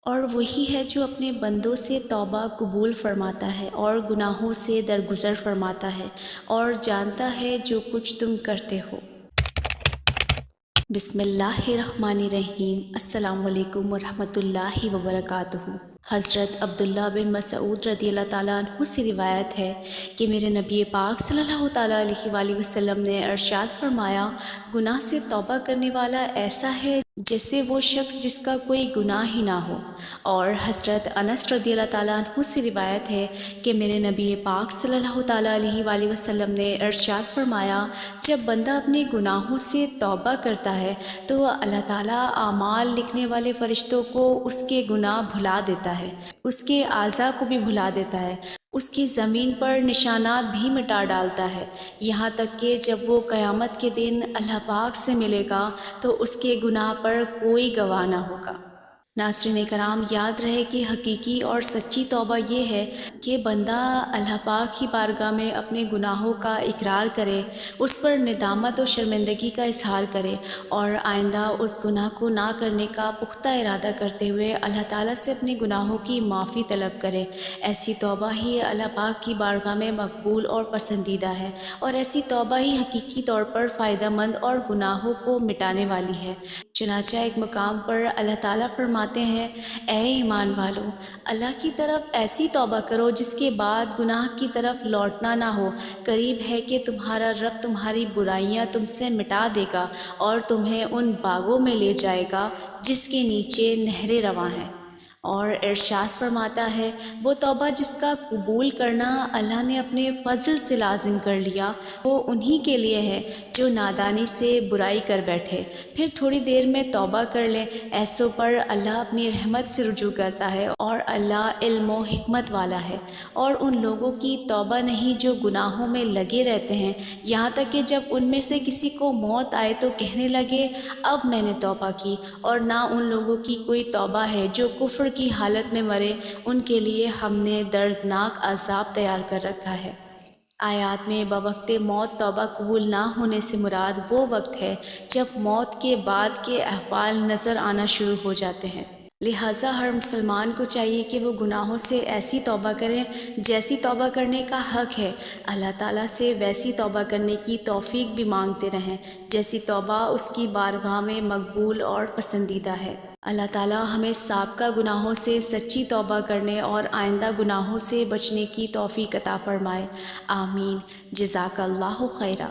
اور وہی ہے جو اپنے بندوں سے توبہ قبول فرماتا ہے اور گناہوں سے درگزر فرماتا ہے اور جانتا ہے جو کچھ تم کرتے ہو۔ بسم اللہ الرحمن الرحیم۔ السلام علیکم ورحمۃ اللہ وبرکاتہ۔ حضرت عبداللہ بن مسعود رضی اللہ تعالیٰ عنہ سے روایت ہے کہ میرے نبی پاک صلی اللہ تعالیٰ علیہ وآلہ وسلم نے ارشاد فرمایا، گناہ سے توبہ کرنے والا ایسا ہے جیسے وہ شخص جس کا کوئی گناہ ہی نہ ہو۔ اور حضرت انس رضی اللہ تعالیٰ عنہ سے روایت ہے کہ میرے نبی پاک صلی اللہ تعالیٰ علیہ وآلہ وسلم نے ارشاد فرمایا، جب بندہ اپنے گناہوں سے توبہ کرتا ہے تو اللہ تعالیٰ اعمال لکھنے والے فرشتوں کو اس کے گناہ بھلا دیتا ہے، اس کے اعضاء کو بھی بھلا دیتا ہے، اس کی زمین پر نشانات بھی مٹا ڈالتا ہے، یہاں تک کہ جب وہ قیامت کے دن اللہ پاک سے ملے گا تو اس کے گناہ پر کوئی گواہ نہ ہوگا۔ ناظرین کرام، یاد رہے کہ حقیقی اور سچی توبہ یہ ہے کہ بندہ اللہ پاک کی بارگاہ میں اپنے گناہوں کا اقرار کرے، اس پر ندامت و شرمندگی کا اظہار کرے اور آئندہ اس گناہ کو نہ کرنے کا پختہ ارادہ کرتے ہوئے اللہ تعالیٰ سے اپنے گناہوں کی معافی طلب کرے۔ ایسی توبہ ہی اللہ پاک کی بارگاہ میں مقبول اور پسندیدہ ہے، اور ایسی توبہ ہی حقیقی طور پر فائدہ مند اور گناہوں کو مٹانے والی ہے۔ چنانچہ ایک مقام پر اللہ تعالیٰ فرماتے ہیں، اے ایمان والو، اللہ کی طرف ایسی توبہ کرو جس کے بعد گناہ کی طرف لوٹنا نہ ہو۔ قریب ہے کہ تمہارا رب تمہاری برائیاں تم سے مٹا دے گا اور تمہیں ان باغوں میں لے جائے گا جس کے نیچے نہریں رواں ہیں۔ اور ارشاد فرماتا ہے، وہ توبہ جس کا قبول کرنا اللہ نے اپنے فضل سے لازم کر لیا، وہ انہی کے لیے ہے جو نادانی سے برائی کر بیٹھے، پھر تھوڑی دیر میں توبہ کر لیں۔ ایسوں پر اللہ اپنی رحمت سے رجوع کرتا ہے اور اللہ علم و حکمت والا ہے۔ اور ان لوگوں کی توبہ نہیں جو گناہوں میں لگے رہتے ہیں، یہاں تک کہ جب ان میں سے کسی کو موت آئے تو کہنے لگے، اب میں نے توبہ کی۔ اور نہ ان لوگوں کی کوئی توبہ ہے جو کفر کی حالت میں مرے، ان کے لیے ہم نے دردناک عذاب تیار کر رکھا ہے۔ آیات میں بوقت موت توبہ قبول نہ ہونے سے مراد وہ وقت ہے جب موت کے بعد کے احوال نظر آنا شروع ہو جاتے ہیں۔ لہٰذا ہر مسلمان کو چاہیے کہ وہ گناہوں سے ایسی توبہ کریں جیسی توبہ کرنے کا حق ہے، اللہ تعالیٰ سے ویسی توبہ کرنے کی توفیق بھی مانگتے رہیں جیسی توبہ اس کی بارگاہ میں مقبول اور پسندیدہ ہے۔ اللہ تعالیٰ ہمیں سابقہ گناہوں سے سچی توبہ کرنے اور آئندہ گناہوں سے بچنے کی توفیق عطا فرمائے۔ آمین۔ جزاک اللہ خیرا۔